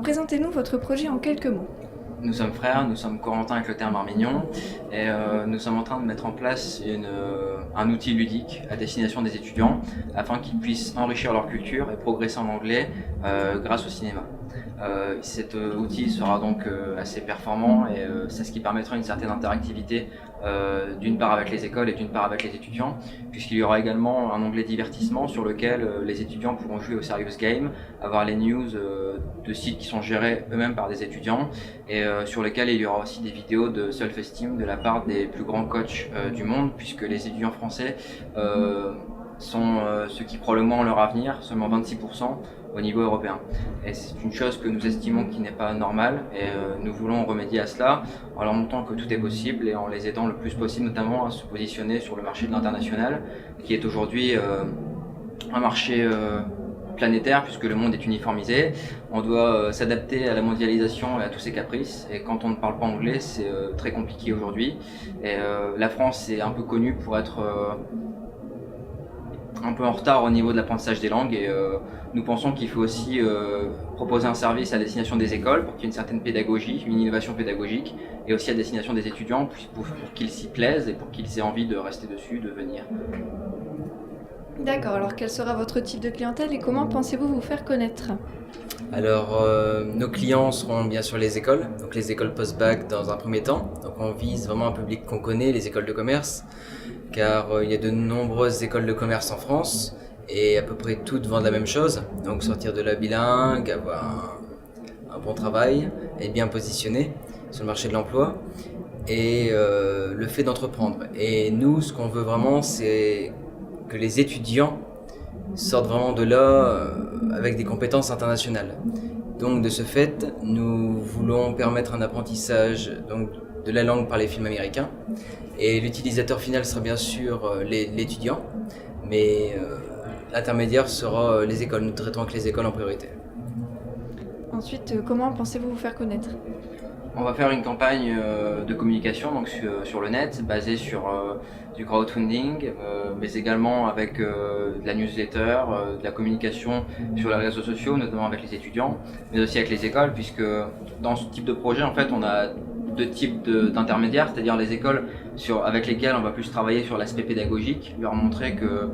présentez-nous votre projet en quelques mots. Nous sommes frères, nous sommes Corentin avec le terme Armignon et nous sommes en train de mettre en place un outil ludique à destination des étudiants afin qu'ils puissent enrichir leur culture et progresser en anglais grâce au cinéma. Cet outil sera donc assez performant et c'est ce qui permettra une certaine interactivité d'une part avec les écoles et d'une part avec les étudiants, puisqu'il y aura également un onglet divertissement sur lequel les étudiants pourront jouer au Serious Game, avoir les news de sites qui sont gérés eux-mêmes par des étudiants et sur lesquels il y aura aussi des vidéos de self-esteem de la part des plus grands coachs du monde, puisque les étudiants français sont ceux qui croient le moins en leur avenir, seulement 26% au niveau européen. Et c'est une chose que nous estimons qui n'est pas normale et nous voulons remédier à cela en leur montrant que tout est possible et en les aidant le plus possible, notamment à se positionner sur le marché de l'international, qui est aujourd'hui un marché planétaire puisque le monde est uniformisé. On doit s'adapter à la mondialisation et à tous ses caprices, et quand on ne parle pas anglais, c'est très compliqué aujourd'hui. Et la France est un peu connue pour être un peu en retard au niveau de l'apprentissage des langues et nous pensons qu'il faut aussi proposer un service à destination des écoles pour qu'il y ait une certaine pédagogie, une innovation pédagogique, et aussi à destination des étudiants pour qu'ils s'y plaisent et pour qu'ils aient envie de rester dessus, de venir. D'accord, alors quel sera votre type de clientèle et comment pensez-vous vous faire connaître ? Alors, nos clients seront bien sûr les écoles, donc les écoles post-bac dans un premier temps. Donc on vise vraiment un public qu'on connaît, les écoles de commerce, car il y a de nombreuses écoles de commerce en France et à peu près toutes vendent la même chose. Donc sortir de la bilingue, avoir un bon travail, être bien positionné sur le marché de l'emploi et le fait d'entreprendre. Et nous, ce qu'on veut vraiment, c'est que les étudiants sortent vraiment de là avec des compétences internationales. Donc de ce fait, nous voulons permettre un apprentissage donc, de la langue par les films américains. Et l'utilisateur final sera bien sûr l'étudiant, mais l'intermédiaire sera les écoles. Nous traitons avec les écoles en priorité. Ensuite, comment pensez-vous vous faire connaître ? On va faire une campagne de communication donc sur le net, basée sur du crowdfunding, mais également avec de la newsletter, de la communication sur les réseaux sociaux, notamment avec les étudiants, mais aussi avec les écoles, puisque dans ce type de projet, en fait, on a deux types d'intermédiaires, c'est-à-dire les écoles avec lesquelles on va plus travailler sur l'aspect pédagogique, leur montrer que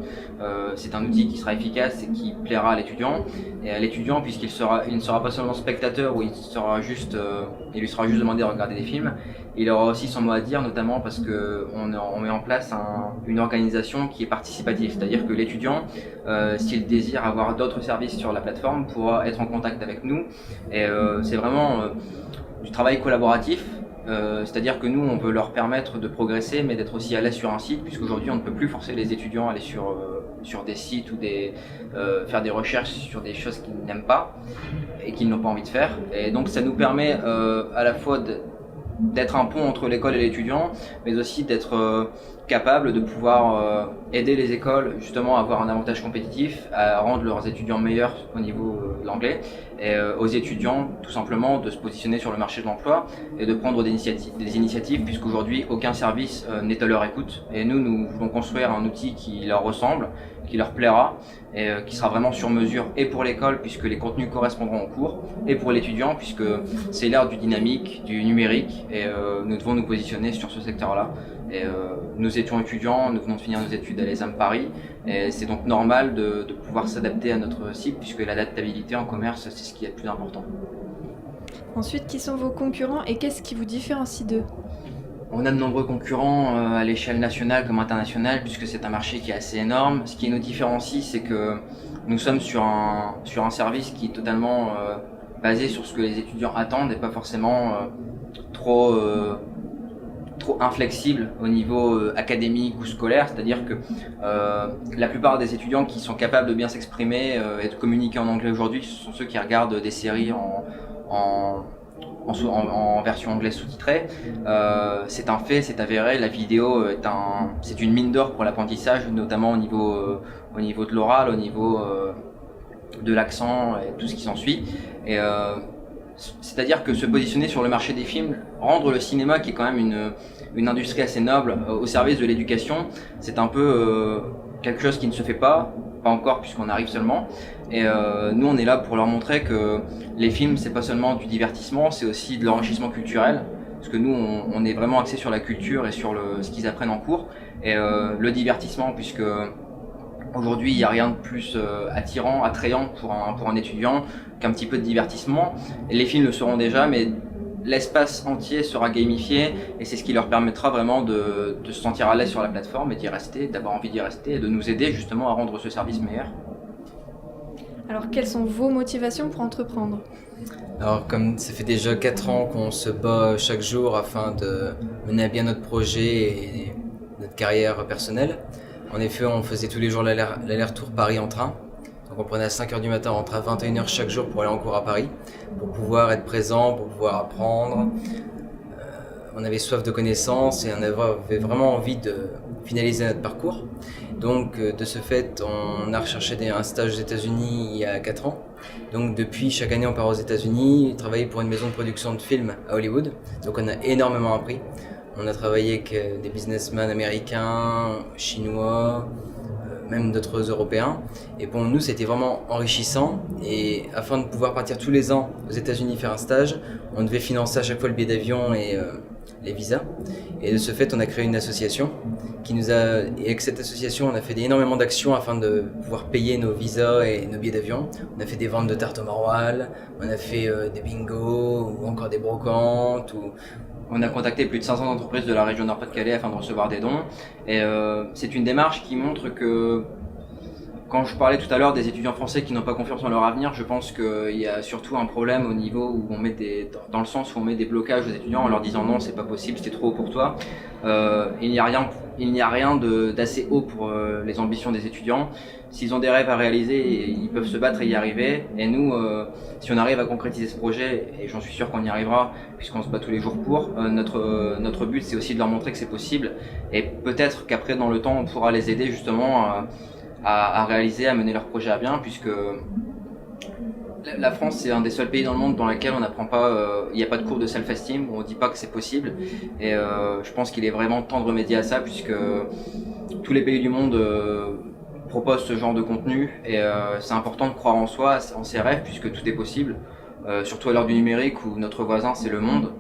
c'est un outil qui sera efficace et qui plaira à l'étudiant. Et à l'étudiant, il ne sera pas seulement spectateur où il lui sera juste demandé de regarder des films, il aura aussi son mot à dire, notamment parce qu'on met en place une organisation qui est participative, c'est-à-dire que l'étudiant, s'il désire avoir d'autres services sur la plateforme, pourra être en contact avec nous. Et c'est vraiment du travail collaboratif. C'est-à-dire que nous, on veut leur permettre de progresser, mais d'être aussi à l'aise sur un site, puisqu'aujourd'hui, on ne peut plus forcer les étudiants à aller sur des sites ou faire des recherches sur des choses qu'ils n'aiment pas et qu'ils n'ont pas envie de faire. Et donc, ça nous permet à la fois d'être un pont entre l'école et l'étudiant, mais aussi d'être capable de pouvoir aider les écoles justement à avoir un avantage compétitif, à rendre leurs étudiants meilleurs au niveau de l'anglais, et aux étudiants tout simplement de se positionner sur le marché de l'emploi et de prendre des initiatives puisqu'aujourd'hui aucun service n'est à leur écoute, et nous voulons construire un outil qui leur ressemble, qui leur plaira et qui sera vraiment sur mesure et pour l'école puisque les contenus correspondront au cours, et pour l'étudiant puisque c'est l'ère du dynamique, du numérique, et nous devons nous positionner sur ce secteur-là. Et nous étions étudiants, nous venons de finir nos études à l'ESAM Paris, et c'est donc normal de pouvoir s'adapter à notre cible puisque l'adaptabilité en commerce, c'est ce qui est le plus important. Ensuite, qui sont vos concurrents et qu'est-ce qui vous différencie d'eux ? On a de nombreux concurrents à l'échelle nationale comme internationale puisque c'est un marché qui est assez énorme. Ce qui nous différencie, c'est que nous sommes sur un service qui est totalement basé sur ce que les étudiants attendent et pas forcément trop inflexible au niveau académique ou scolaire, c'est-à-dire que la plupart des étudiants qui sont capables de bien s'exprimer et de communiquer en anglais aujourd'hui, ce sont ceux qui regardent des séries en version anglaise sous-titrée. C'est un fait, c'est avéré, la vidéo c'est une mine d'or pour l'apprentissage, notamment au niveau de l'oral, au niveau de l'accent et tout ce qui s'ensuit. Et c'est-à-dire que se positionner sur le marché des films, rendre le cinéma, qui est quand même une industrie assez noble, au service de l'éducation, c'est un peu quelque chose qui ne se fait pas encore puisqu'on arrive seulement. Et nous on est là pour leur montrer que les films c'est pas seulement du divertissement, c'est aussi de l'enrichissement culturel. Parce que nous on est vraiment axé sur la culture et sur ce qu'ils apprennent en cours. Et le divertissement, puisque aujourd'hui il n'y a rien de plus attrayant pour un étudiant qu'un petit peu de divertissement. Et les films le seront déjà, mais l'espace entier sera gamifié et c'est ce qui leur permettra vraiment de se sentir à l'aise sur la plateforme et d'y rester, d'avoir envie d'y rester et de nous aider justement à rendre ce service meilleur. Alors, quelles sont vos motivations pour entreprendre ? Alors comme ça fait déjà 4 ans qu'on se bat chaque jour afin de mener à bien notre projet et notre carrière personnelle. En effet, on faisait tous les jours l'aller-retour Paris en train. Donc on prenait à 5h du matin, on rentrait à 21h chaque jour pour aller en cours à Paris, pour pouvoir être présent, pour pouvoir apprendre. On avait soif de connaissances et on avait vraiment envie de finaliser notre parcours. Donc de ce fait, on a recherché un stage aux États-Unis il y a 4 ans. Donc depuis, chaque année on part aux États-Unis, travailler pour une maison de production de films à Hollywood. Donc on a énormément appris. On a travaillé avec des businessmen américains, chinois, même d'autres Européens. Et pour nous, c'était vraiment enrichissant. Et afin de pouvoir partir tous les ans aux États-Unis faire un stage, on devait financer à chaque fois le billet d'avion et les visas. Et de ce fait, on a créé une association et avec cette association, on a fait énormément d'actions afin de pouvoir payer nos visas et nos billets d'avion. On a fait des ventes de tartes au maroilles, on a fait des bingos ou encore des brocantes. On a contacté plus de 500 entreprises de la région Nord-Pas-de-Calais afin de recevoir des dons. Et c'est une démarche qui montre que, quand je parlais tout à l'heure des étudiants français qui n'ont pas confiance en leur avenir, je pense qu'il y a surtout un problème au niveau où on met dans le sens où on met des blocages aux étudiants en leur disant non, c'est pas possible, c'est trop haut pour toi. Il n'y a rien d'assez haut pour les ambitions des étudiants. S'ils ont des rêves à réaliser, ils peuvent se battre et y arriver. Et nous, si on arrive à concrétiser ce projet, et j'en suis sûr qu'on y arrivera, puisqu'on se bat tous les jours pour, notre but c'est aussi de leur montrer que c'est possible. Et peut-être qu'après, dans le temps, on pourra les aider justement à réaliser, à mener leur projet à bien, puisque la France c'est un des seuls pays dans le monde dans lequel on n'apprend pas, il n'y a pas de cours de self-esteem, où on ne dit pas que c'est possible. Et je pense qu'il est vraiment temps de remédier à ça, puisque tous les pays du monde proposent ce genre de contenu, et c'est important de croire en soi, en ses rêves, puisque tout est possible, surtout à l'heure du numérique où notre voisin c'est le monde.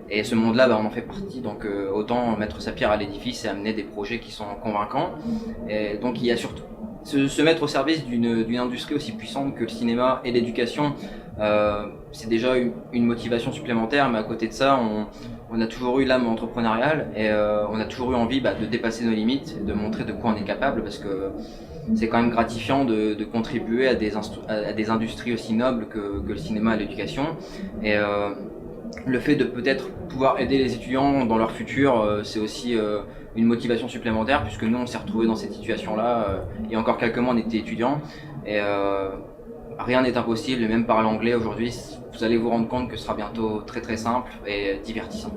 Et ce monde-là, on en fait partie, donc autant mettre sa pierre à l'édifice et amener des projets qui sont convaincants. Et donc il y a surtout se mettre au service d'une industrie aussi puissante que le cinéma et l'éducation, c'est déjà une motivation supplémentaire, mais à côté de ça, on a toujours eu l'âme entrepreneuriale et on a toujours eu envie de dépasser nos limites et de montrer de quoi on est capable, parce que c'est quand même gratifiant de contribuer à des industries aussi nobles que le cinéma et l'éducation. Et le fait de peut-être pouvoir aider les étudiants dans leur futur, c'est aussi une motivation supplémentaire, puisque nous on s'est retrouvés dans cette situation-là. Il y a encore quelques mois on était étudiants et rien n'est impossible, et même parler anglais aujourd'hui, vous allez vous rendre compte que ce sera bientôt très très simple et divertissant.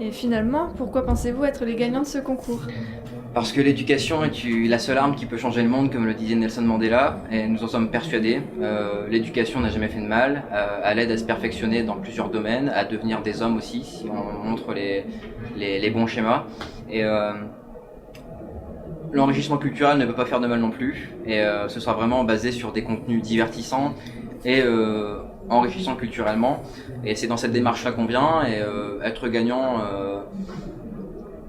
Et finalement, pourquoi pensez-vous être les gagnants de ce concours ? Parce que l'éducation est la seule arme qui peut changer le monde, comme le disait Nelson Mandela, et nous en sommes persuadés. L'éducation n'a jamais fait de mal, elle aide à se perfectionner dans plusieurs domaines, à devenir des hommes aussi, si on montre les bons schémas. Et l'enrichissement culturel ne peut pas faire de mal non plus, et ce sera vraiment basé sur des contenus divertissants et enrichissants culturellement. Et c'est dans cette démarche-là qu'on vient, et être gagnant...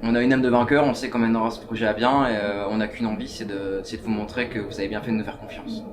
on a une âme de vainqueur, on sait qu'on mènera ce projet à bien, et on n'a qu'une envie, c'est de vous montrer que vous avez bien fait de nous faire confiance.